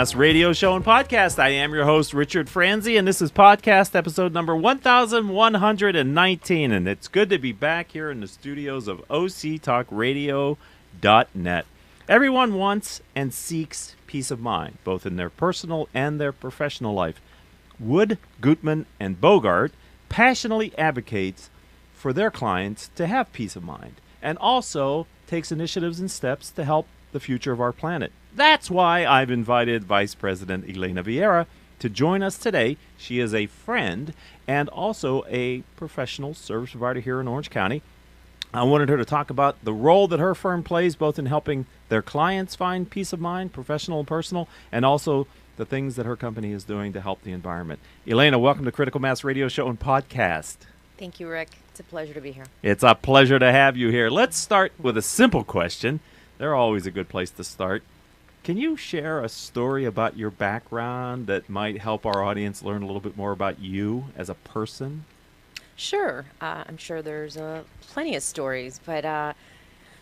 Mass radio show and podcast. I am your host, Richard Franzi, and this is podcast episode number 1119. And it's good to be back here in the studios of OCTalkRadio.net. Everyone wants and seeks peace of mind, both in their personal and their professional life. Wood, Gutmann, and Bogart passionately advocates for their clients to have peace of mind, and also takes initiatives and steps to help the future of our planet. That's why I've invited Vice President Elena Viera to join us today. She is a friend and also a professional service provider here in Orange County. I wanted her to talk about the role that her firm plays both in helping their clients find peace of mind, professional and personal, and also the things that her company is doing to help the environment. Elena, welcome to Critical Mass Radio Show and Podcast. Thank you, Rick. It's a pleasure to be here. It's a pleasure to have you here. Let's start with a simple question. They're always a good place to start. Can you share a story about your background that might help our audience learn a little bit more about you as a person? Sure. I'm sure there's plenty of stories, but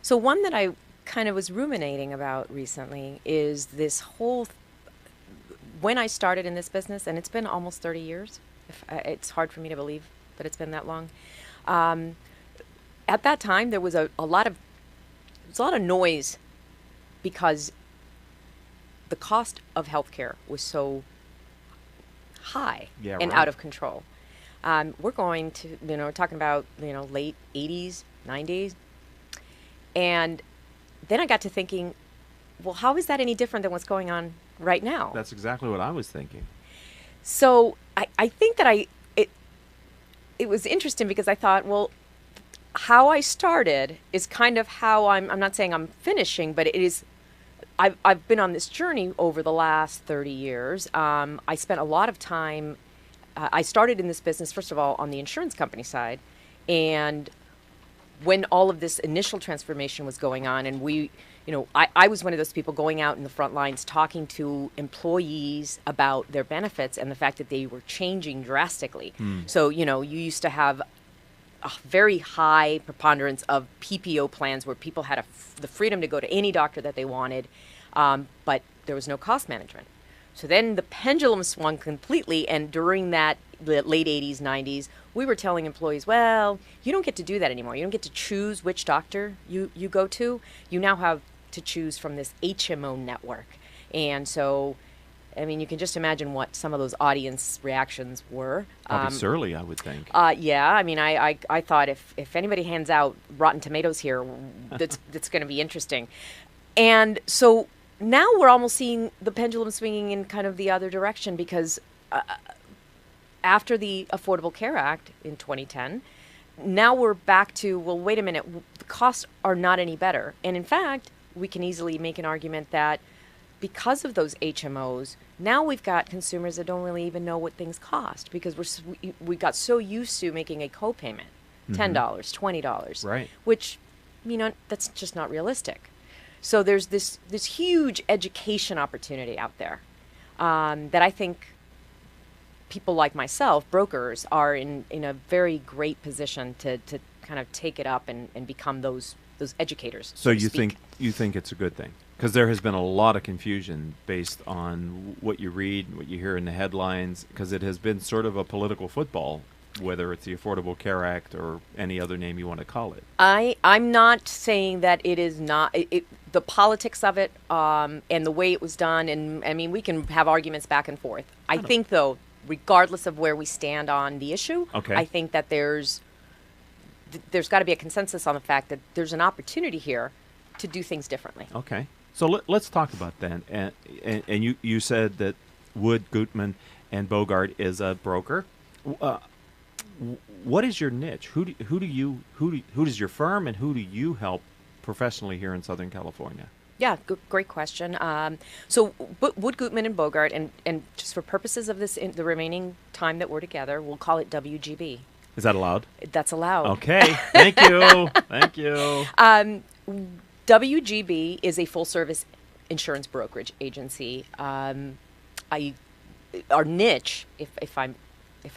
so one that I kind of was ruminating about recently is this whole when I started in this business, and it's been almost 30 years. It's hard for me to believe that it's been that long. At that time, there was a lot of noise because the cost of healthcare was so high and out of control. We're going to, talking about, late 80s, 90s. And then I got to thinking, well, how is that any different than what's going on right now? That's exactly what I was thinking. So I think that it was interesting because I thought, well, how I started is kind of how I'm not saying I'm finishing, but it is. I've been on this journey over the last 30 years. I spent a lot of time. I started in this business, first of all, on the insurance company side. And when all of this initial transformation was going on, and I was one of those people going out in the front lines talking to employees about their benefits and the fact that they were changing drastically. So, you used to have a very high preponderance of PPO plans where people had the freedom to go to any doctor that they wanted, but there was no cost management. So then the pendulum swung completely, and during the late 80s, 90s, we were telling employees, well, you don't get to do that anymore. You don't get to choose which doctor you go to. You now have to choose from this HMO network. And so, I mean, you can just imagine what some of those audience reactions were. Probably surly, I would think. Yeah, I mean, I thought if anybody hands out Rotten Tomatoes here, that's going to be interesting. And so now we're almost seeing the pendulum swinging in kind of the other direction because after the Affordable Care Act in 2010, now we're back to, well, wait a minute, the costs are not any better. And in fact, we can easily make an argument that because of those HMOs, now we've got consumers that don't really even know what things cost because we got so used to making a copayment, $10, $20, right? Which, that's just not realistic. So there's this huge education opportunity out there that I think people like myself, brokers, are in a very great position to kind of take it up and become those educators. So you think it's a good thing? Because there has been a lot of confusion based on what you read, what you hear in the headlines, because it has been sort of a political football, whether it's the Affordable Care Act or any other name you want to call it. I'm not saying that it is not the politics of it and the way it was done. And I mean, we can have arguments back and forth. I think, though, regardless of where we stand on the issue, I think that there's got to be a consensus on the fact that there's an opportunity here to do things differently. Okay. So let's talk about that. And you said that Wood, Gutmann, and Bogart is a broker. What is your niche? Who does your firm and who do you help professionally here in Southern California? Yeah, great question. So Wood, Gutmann, and Bogart, and just for purposes of this, in the remaining time that we're together, we'll call it WGB. Is that allowed? That's allowed. Okay. Thank you. Thank you. WGB is a full-service insurance brokerage agency. Our niche, if I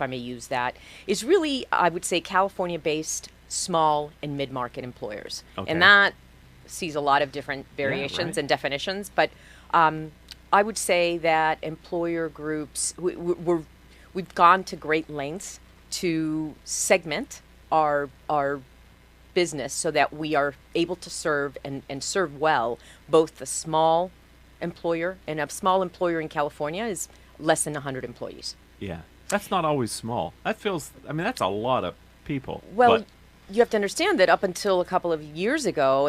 may use that, is really, I would say, California-based small and mid-market employers. Okay. And that sees a lot of different variations and definitions, but I would say that employer groups, we've gone to great lengths to segment our business so that we are able to serve and serve well both the small employer, and a small employer in California is less than 100 employees. Yeah. That's not always small. That feels, I mean, that's a lot of people. Well, but you have to understand that up until a couple of years ago,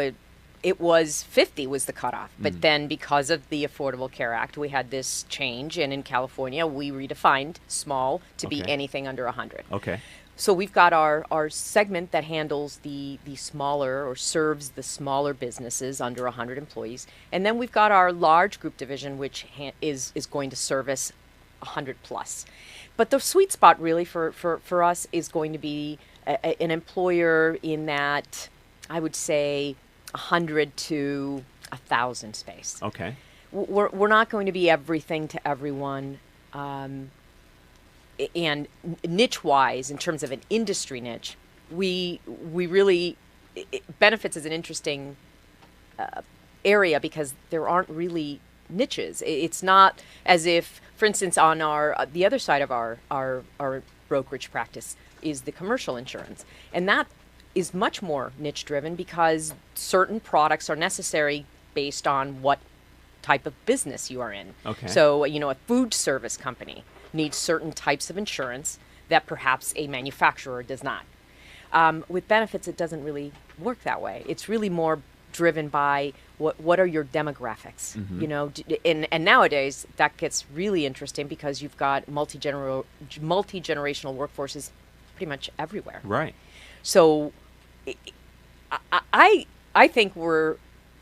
it was 50 was the cutoff. But then because of the Affordable Care Act, we had this change. And in California, we redefined small to be Okay. anything under 100. Okay. So we've got our segment that handles the smaller or serves the smaller businesses under 100 employees. And then we've got our large group division, which is going to service 100 plus. But the sweet spot really for us is going to be an employer in that, I would say, 100 to 1,000 space. Okay. We're not going to be everything to everyone. And niche-wise, in terms of an industry niche, we really, benefits is an interesting area because there aren't really niches. It's not as if, for instance, on the other side of our brokerage practice is the commercial insurance, and that is much more niche-driven because certain products are necessary based on what type of business you are in. Okay. So, a food service company needs certain types of insurance that perhaps a manufacturer does not. With benefits, it doesn't really work that way. It's really more driven by what are your demographics, and nowadays that gets really interesting because you've got multi-generational workforces pretty much everywhere. Right. So I think we're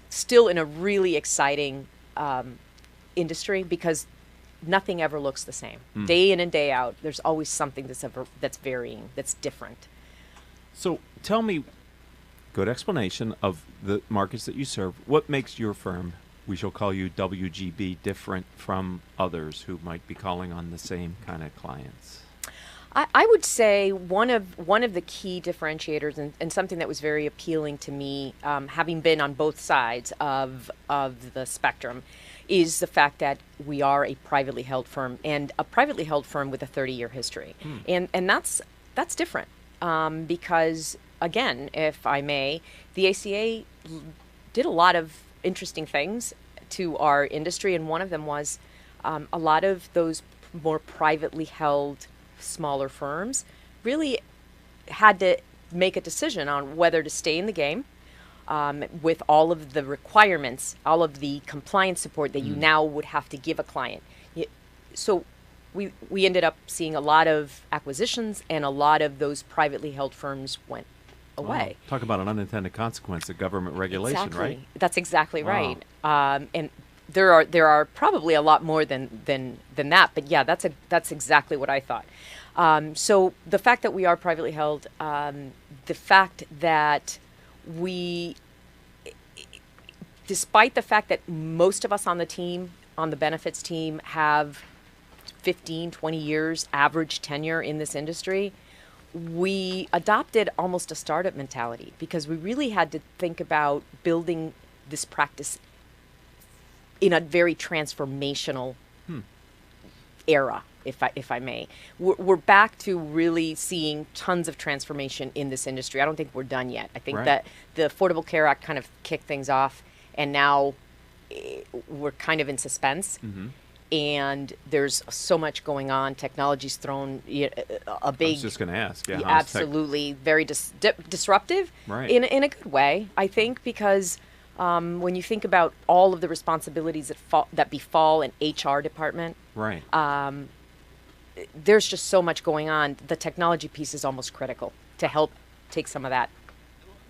still in a really exciting industry because nothing ever looks the same. Day in and day out, there's always something that's varying, that's different. So tell me, good explanation of the markets that you serve. What makes your firm, we shall call you WGB, different from others who might be calling on the same kind of clients? I would say one of the key differentiators and something that was very appealing to me, having been on both sides of the spectrum, is the fact that we are a privately held firm, and a privately held firm with a 30-year history. And that's different because, again, if I may, the ACA did a lot of interesting things to our industry, and one of them was a lot of those more privately held smaller firms really had to make a decision on whether to stay in the game with all of the requirements, all of the compliance support that you now would have to give a client. So we ended up seeing a lot of acquisitions, and a lot of those privately held firms went away. Wow. Talk about an unintended consequence of government regulation, Exactly. right? That's exactly Wow. right. And there are probably a lot more than that, but yeah, that's exactly what I thought. So the fact that we are privately held, the fact that we, despite the fact that most of us on the team, on the benefits team, have 15, 20 years average tenure in this industry, we adopted almost a startup mentality because we really had to think about building this practice in a very transformational era, if I may. We're back to really seeing tons of transformation in this industry. I don't think we're done yet. I think Right. that the Affordable Care Act kind of kicked things off, and now we're kind of in suspense. And there's so much going on. Technology's thrown a big... I was just going to ask. Yeah, Yeah, how's tech- absolutely very disruptive Right. in a good way, I think, because when you think about all of the responsibilities that befall an HR department, Right. there's just so much going on. The technology piece is almost critical to help take some of that.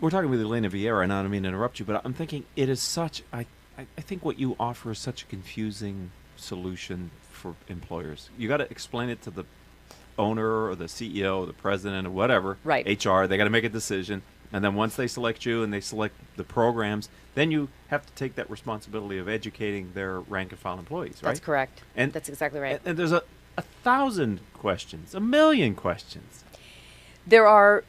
We're talking with Elena Viera, and I don't mean to interrupt you, but I'm thinking it is such... I think what you offer is such a confusing solution for employers. You got to explain it to the owner or the CEO or the president or whatever. Right. HR, they got to make a decision. And then once they select you and they select the programs, then you have to take that responsibility of educating their rank and file employees, right? That's correct. And that's exactly right. And there's a 1,000 questions, a million questions. There are,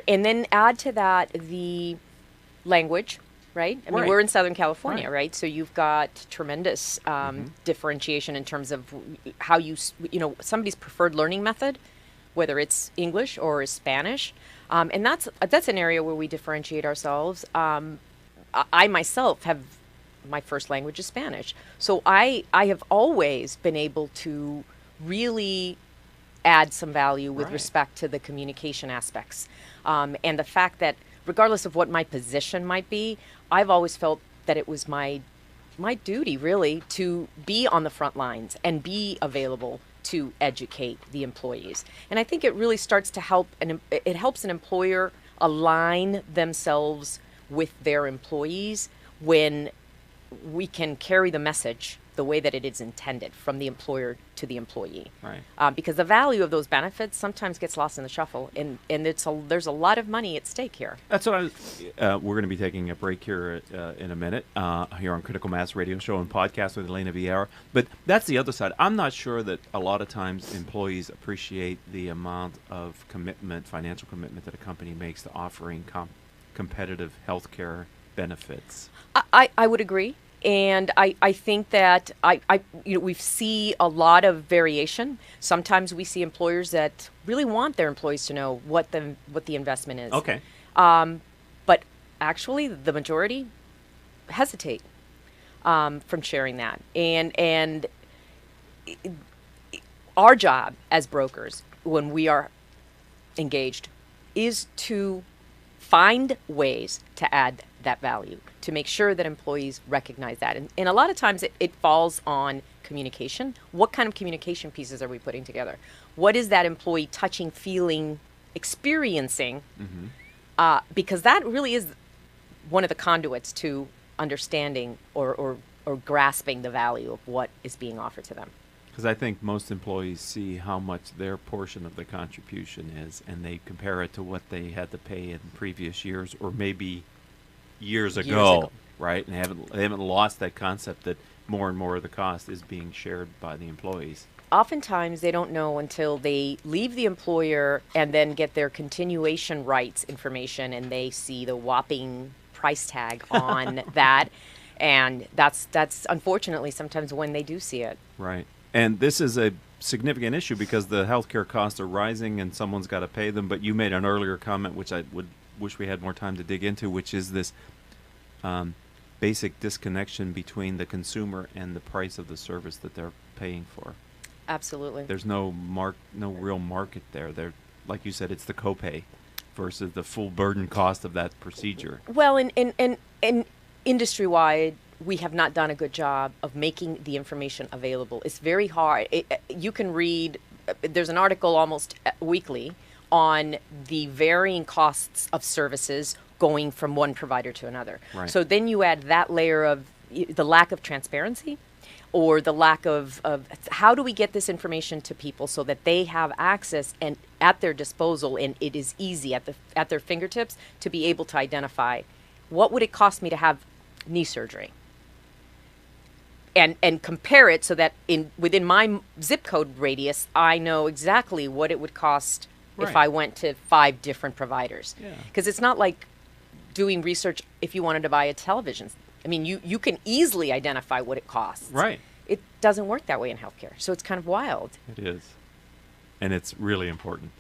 and then add to that the language, right? I mean, Right. we're in Southern California, Right. right? So you've got tremendous differentiation in terms of how somebody's preferred learning method, whether it's English or is Spanish, and that's an area where we differentiate ourselves. I myself have my first language is Spanish, so I have always been able to really add some value with Right. respect to the communication aspects, and the fact that regardless of what my position might be, I've always felt that it was my duty really to be on the front lines and be available to educate the employees. And I think it really starts to help, and it helps an employer align themselves with their employees when we can carry the message the way that it is intended from the employer to the employee. Right. Because the value of those benefits sometimes gets lost in the shuffle, and there's a lot of money at stake here. That's what we're going to be taking a break here in a minute here on Critical Mass Radio Show and Podcast with Elena Viera. But that's the other side. I'm not sure that a lot of times employees appreciate the amount of commitment, financial commitment that a company makes to offering competitive health care benefits. I would agree. And I think that we see a lot of variation. Sometimes we see employers that really want their employees to know what the investment is. Okay. But actually, the majority hesitate from sharing that. And our job as brokers, when we are engaged, is to find ways to add that value, to make sure that employees recognize that. And a lot of times it falls on communication. What kind of communication pieces are we putting together? What is that employee touching, feeling, experiencing? Because that really is one of the conduits to understanding or grasping the value of what is being offered to them. Because I think most employees see how much their portion of the contribution is, and they compare it to what they had to pay in previous years, or maybe years ago, right? And they haven't lost that concept that more and more of the cost is being shared by the employees. Oftentimes, they don't know until they leave the employer and then get their continuation rights information, and they see the whopping price tag on that. And that's unfortunately sometimes when they do see it. Right. And this is a significant issue because the healthcare costs are rising and someone's got to pay them. But you made an earlier comment, which I would wish we had more time to dig into, which is this basic disconnection between the consumer and the price of the service that they're paying for. Absolutely. There's no real market there. Like you said, it's the copay versus the full burden cost of that procedure. Well, and industry-wide, we have not done a good job of making the information available. It's very hard. You can read, there's an article almost weekly on the varying costs of services going from one provider to another. Right. So then you add that layer of the lack of transparency, or the lack of how do we get this information to people so that they have access and at their disposal, and it is easy at their fingertips to be able to identify what would it cost me to have knee surgery, and compare it so that within my zip code radius, I know exactly what it would cost if I went to 5 different providers. Because it's not like doing research if you wanted to buy a television. I mean, you can easily identify what it costs. Right. It doesn't work that way in healthcare, so it's kind of wild. It is. And it's really important.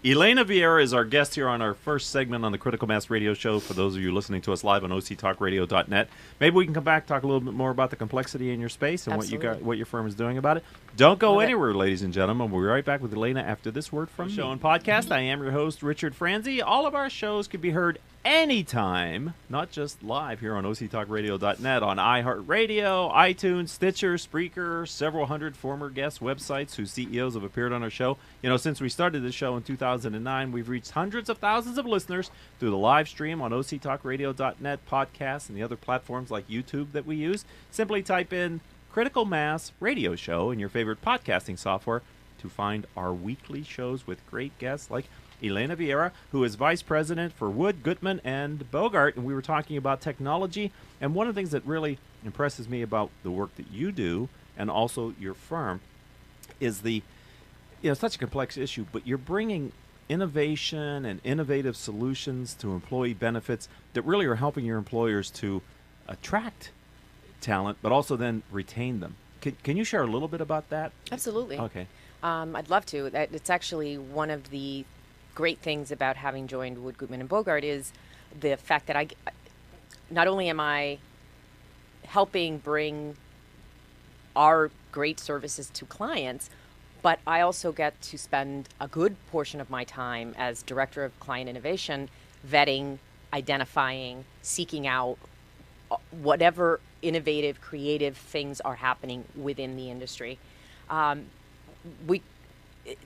Elena Viera is our guest here on our first segment on the Critical Mass Radio Show. For those of you listening to us live on octalkradio.net, maybe we can come back, talk a little bit more about the complexity in your space and what your firm is doing about it. Don't go anywhere, ladies and gentlemen. We'll be right back with Elena after this word from Show and Podcast. I am your host, Richard Franzi. All of our shows can be heard anytime, not just live here on octalkradio.net, on iHeartRadio, iTunes, Stitcher, Spreaker, several hundred former guest websites whose CEOs have appeared on our show. You know, since we started this show in 2009, we've reached hundreds of thousands of listeners through the live stream on octalkradio.net, podcasts, and the other platforms like YouTube that we use. Simply type in Critical Mass Radio Show in your favorite podcasting software to find our weekly shows with great guests like Elena Viera, who is Vice President for Wood, Gutmann, and Bogart. And we were talking about technology. And one of the things that really impresses me about the work that you do and also your firm is such a complex issue, but you're bringing innovation and innovative solutions to employee benefits that really are helping your employers to attract talent, but also then retain them. Can you share a little bit about that? Absolutely. Okay. I'd love to. It's actually one of the great things about having joined Wood, Gutmann, and Bogart is the fact that not only am I helping bring our great services to clients, but I also get to spend a good portion of my time as Director of Client Innovation vetting, identifying, seeking out whatever innovative, creative things are happening within the industry.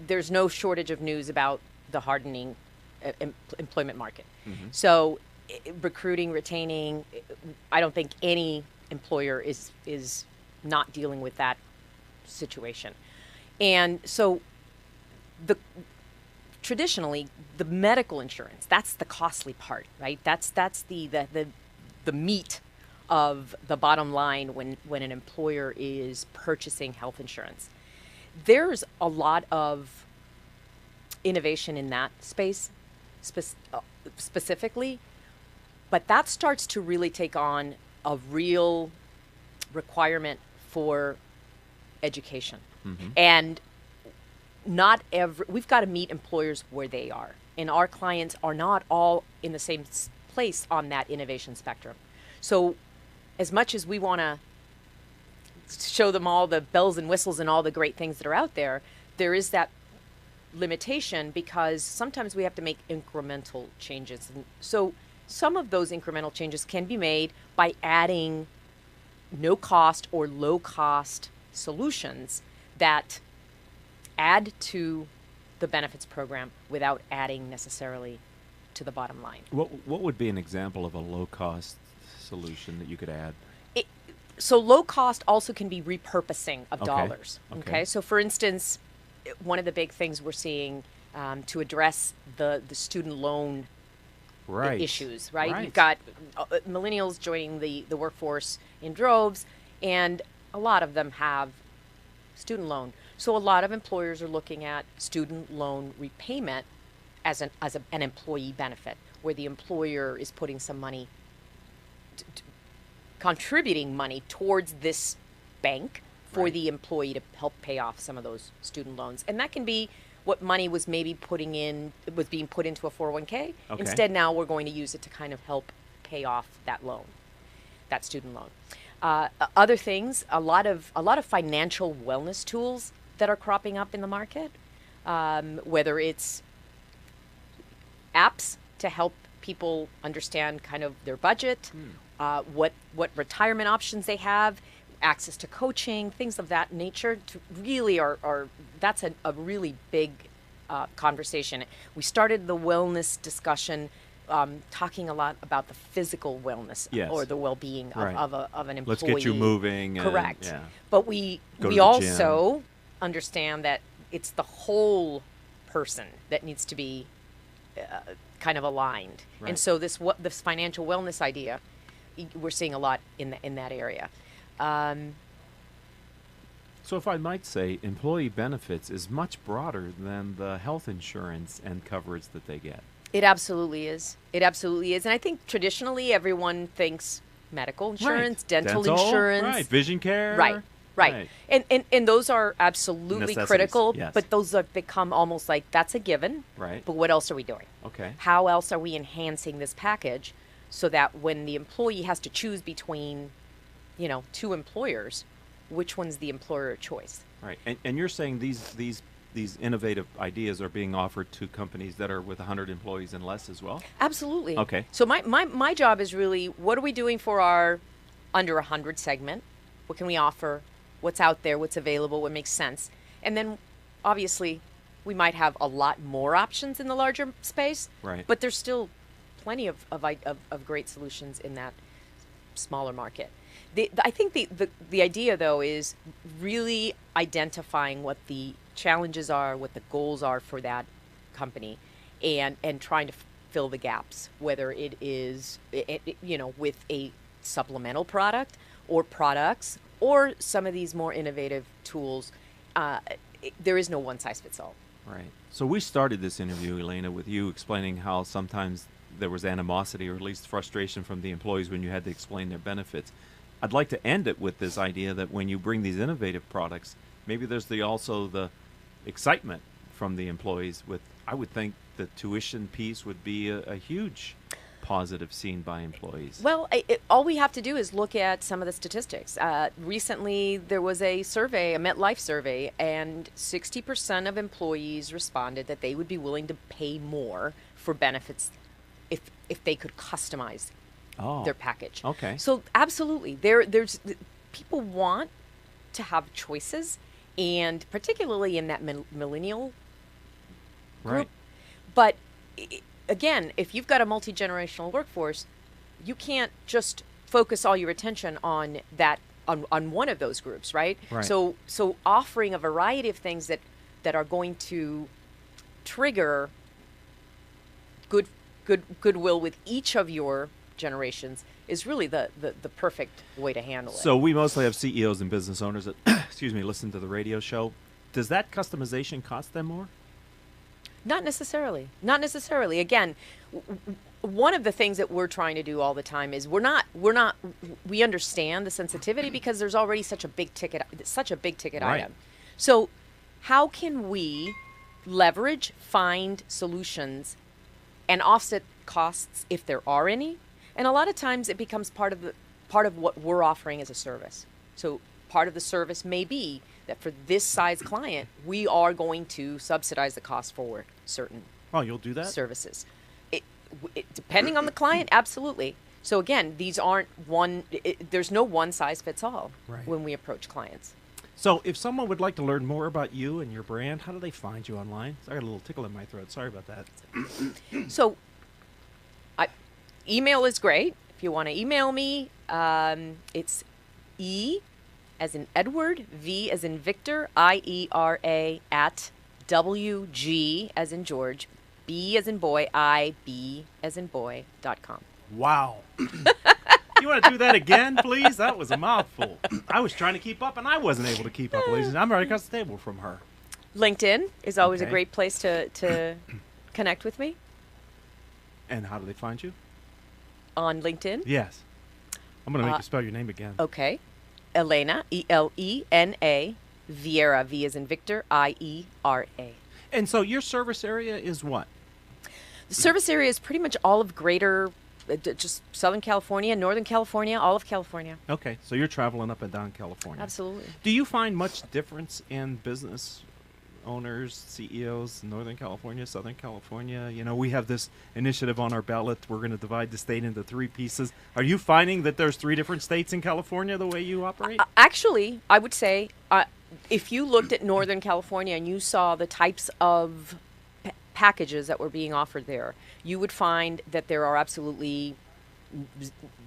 There's no shortage of news about the hardening employment market. Mm-hmm. So recruiting, retaining, I don't think any employer is not dealing with that situation. And so traditionally, the medical insurance, that's the costly part, right? That's the meat of the bottom line when an employer is purchasing health insurance. There's a lot of innovation in that space specifically, but that starts to really take on a real requirement for education. Mm-hmm. And we've got to meet employers where they are. And our clients are not all in the same place on that innovation spectrum. So as much as we want to show them all the bells and whistles and all the great things that are out there, there is that limitation because sometimes we have to make incremental changes. And so some of those incremental changes can be made by adding no cost or low cost solutions that add to the benefits program without adding necessarily to the bottom line. What would be an example of a low cost solution that you could add? So low cost also can be repurposing of Okay. dollars. Okay. So for instance, one of the big things we're seeing to address the student loan Right. issues, right? Right. You've got millennials joining the workforce in droves, and a lot of them have student loan. So a lot of employers are looking at student loan repayment as an employee benefit, where the employer is putting some money, contributing money towards this bank for Right. the employee to help pay off some of those student loans. And that can be what money was maybe being put into a 401k. Okay. Instead, now we're going to use it to kind of help pay off that loan, that student loan. Other things, a lot of financial wellness tools that are cropping up in the market, whether it's apps to help people understand kind of their budget, what retirement options they have, access to coaching, things of that nature. Really that's a really big conversation. We started the wellness discussion talking a lot about the physical wellness Yes. or the well-being Right. of an employee. Let's get you moving. And, Correct. yeah. But we Go to the also understand that it's the whole person that needs to be kind of aligned. Right. And so this financial wellness idea, we're seeing a lot in that area. So if I might say, employee benefits is much broader than the health insurance and coverage that they get. It absolutely is. It absolutely is. And I think traditionally everyone thinks medical insurance, Right. dental insurance. Right. Vision care. Right. And those are absolutely Necessities, critical, yes. but those have become almost like that's a given. Right. But what else are we doing? Okay. How else are we enhancing this package so that when the employee has to choose between, two employers, which one's the employer of choice? Right. And you're saying these innovative ideas are being offered to companies that are with 100 employees and less as well? Absolutely. Okay. So my job is really, what are we doing for our under 100 segment? What can we offer? What's out there? What's available? What makes sense? And then, obviously, we might have a lot more options in the larger space. Right. But there's still plenty of great solutions in that smaller market. I think the idea, though, is really identifying what the challenges are, what the goals are for that company, and trying to fill the gaps, whether it is, with a supplemental product or products or some of these more innovative tools. there is no one size fits all. Right. So we started this interview, Elena, with you explaining how sometimes there was animosity or at least frustration from the employees when you had to explain their benefits. I'd like to end it with this idea that when you bring these innovative products, maybe there's also the excitement from the employees with, I would think the tuition piece would be a huge positive seen by employees. Well, all we have to do is look at some of the statistics. Recently, there was a survey, a MetLife survey, and 60% of employees responded that they would be willing to pay more for benefits if they could customize their package. Okay. So absolutely, there's people want to have choices, and particularly in that millennial group. Right. But again, if you've got a multi-generational workforce, you can't just focus all your attention on that on one of those groups, right? Right. So offering a variety of things that are going to trigger goodwill with each of your generations is really the perfect way to handle it. So we mostly have CEOs and business owners that, excuse me, listen to the radio show. Does that customization cost them more? Not necessarily. Not necessarily. Again, one of the things that we're trying to do all the time is we understand the sensitivity because there's already such a big ticket Right. item. So how can we leverage, find solutions and offset costs if there are any? And a lot of times it becomes part of what we're offering as a service. So part of the service may be that for this size client, we are going to subsidize the cost for certain You'll do that? services. Depending on the client, absolutely. So again, these aren't there's no one size fits all Right. when we approach clients. So if someone would like to learn more about you and your brand, how do they find you online? I got a little tickle in my throat. Sorry about that. So email is great. If you want to email me, it's E as in Edward, V as in Victor, IERA at WG as in George, B as in boy, IB as in boy.com. Wow. You want to do that again, please? That was a mouthful. I was trying to keep up, and I wasn't able to keep up, ladies. I'm right across the table from her. LinkedIn is always Okay. a great place to connect with me And how do they find you? on LinkedIn. Yes. I'm going to make you spell your name again. Okay. Elena, ELENA, Viera, V as in Victor, IERA. And so your service area is what? The service area is pretty much all of greater, just Southern California, Northern California, all of California. Okay, so you're traveling up and down California. Absolutely. Do you find much difference in business owners, CEOs, Northern California, Southern California? You know, we have this initiative on our ballot. We're going to divide the state into 3 pieces. Are you finding that there's 3 different states in California the way you operate? Actually, I would say if you looked at Northern California and you saw the types of packages that were being offered there, you would find that there are absolutely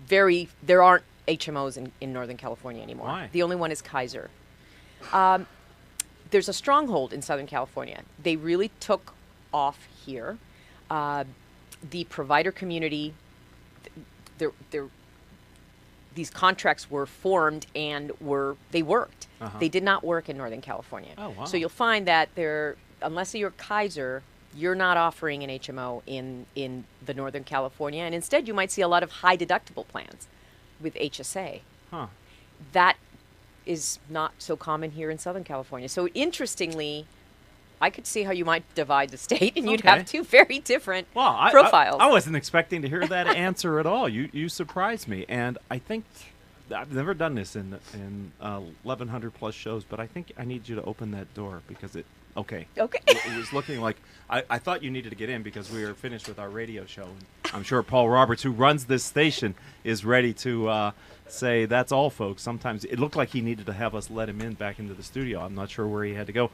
there aren't HMOs in Northern California anymore. Why? The only one is Kaiser. There's a stronghold in Southern California. They really took off here. The provider community, these contracts were formed and they worked. Uh-huh. They did not work in Northern California. Oh, wow. So you'll find that unless you're Kaiser, you're not offering an HMO in the Northern California, and instead you might see a lot of high deductible plans with HSA. Huh. That is not so common here in Southern California. So interestingly, I could see how you might divide the state and you'd Okay. have 2 very different Well, profiles. I wasn't expecting to hear that answer at all. You surprised me, and I think I've never done this in 1,100 plus shows, but I think I need you to open that door because it. Okay. Okay. It was looking like I thought you needed to get in because we were finished with our radio show. And I'm sure Paul Roberts, who runs this station, is ready to say that's all, folks. Sometimes it looked like he needed to have us let him in back into the studio. I'm not sure where he had to go.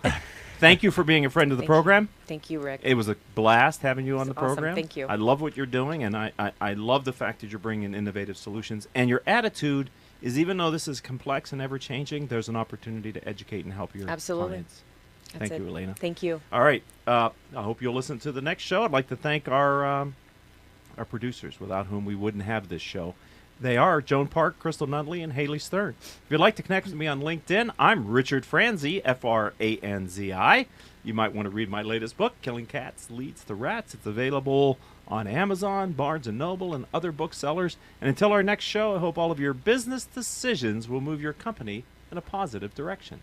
Thank you for being a friend of the program. Thank you, Rick. It was a blast having you on the Awesome. program. Thank you. I love what you're doing, and I love the fact that you're bringing innovative solutions. And your attitude is, even though this is complex and ever-changing, there's an opportunity to educate and help your Absolutely. clients. That's Thank it. you, Elena. Thank you. All right. I hope you'll listen to the next show. I'd like to thank our producers, without whom we wouldn't have this show. They are Joan Park, Crystal Nunley, and Haley Stern. If you'd like to connect with me on LinkedIn, I'm Richard Franzi, Franzi. You might want to read my latest book, Killing Cats Leads to Rats. It's available on Amazon, Barnes & Noble, and other booksellers. And until our next show, I hope all of your business decisions will move your company in a positive direction.